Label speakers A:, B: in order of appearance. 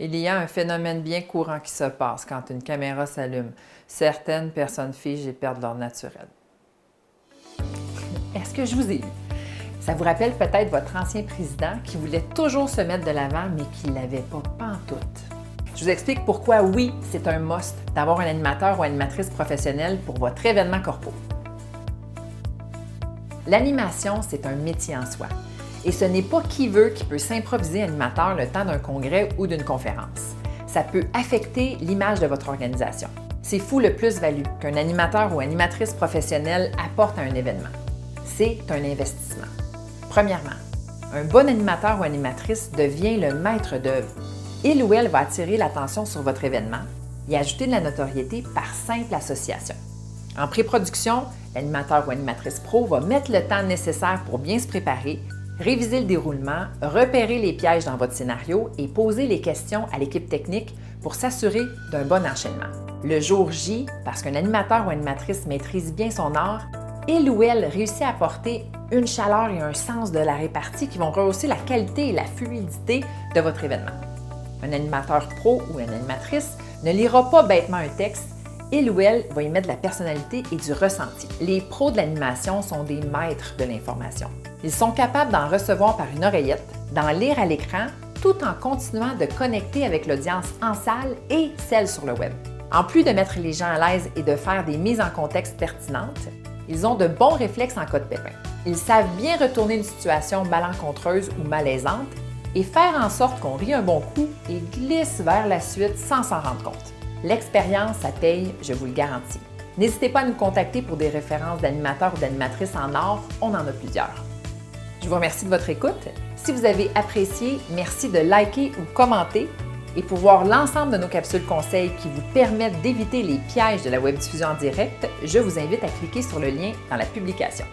A: Il y a un phénomène bien courant qui se passe quand une caméra s'allume. Certaines personnes figent et perdent leur naturel. Est-ce que je vous ai eu? Ça vous rappelle peut-être votre ancien président qui voulait toujours se mettre de l'avant, mais qui ne l'avait pas pantoute. Je vous explique pourquoi, oui, c'est un must d'avoir un animateur ou animatrice professionnelle pour votre événement corpo. L'animation, c'est un métier en soi. Et ce n'est pas qui veut qui peut s'improviser animateur le temps d'un congrès ou d'une conférence. Ça peut affecter l'image de votre organisation. C'est fou le plus-value qu'un animateur ou animatrice professionnelle apporte à un événement. C'est un investissement. Premièrement, un bon animateur ou animatrice devient le maître d'œuvre. Il ou elle va attirer l'attention sur votre événement et ajouter de la notoriété par simple association. En pré-production, l'animateur ou animatrice pro va mettre le temps nécessaire pour bien se préparer, réviser le déroulement, repérer les pièges dans votre scénario et poser les questions à l'équipe technique pour s'assurer d'un bon enchaînement. Le jour J, parce qu'un animateur ou animatrice maîtrise bien son art, il ou elle réussit à apporter une chaleur et un sens de la répartie qui vont rehausser la qualité et la fluidité de votre événement. Un animateur pro ou une animatrice ne lira pas bêtement un texte, il ou elle va y mettre de la personnalité et du ressenti. Les pros de l'animation sont des maîtres de l'information. Ils sont capables d'en recevoir par une oreillette, d'en lire à l'écran, tout en continuant de connecter avec l'audience en salle et celle sur le web. En plus de mettre les gens à l'aise et de faire des mises en contexte pertinentes, ils ont de bons réflexes en cas de pépin. Ils savent bien retourner une situation malencontreuse ou malaisante et faire en sorte qu'on rit un bon coup et glisse vers la suite sans s'en rendre compte. L'expérience, ça paye, je vous le garantis. N'hésitez pas à nous contacter pour des références d'animateurs ou d'animatrices en art, on en a plusieurs. Je vous remercie de votre écoute. Si vous avez apprécié, merci de liker ou commenter. Et pour voir l'ensemble de nos capsules conseils qui vous permettent d'éviter les pièges de la webdiffusion en direct, je vous invite à cliquer sur le lien dans la publication.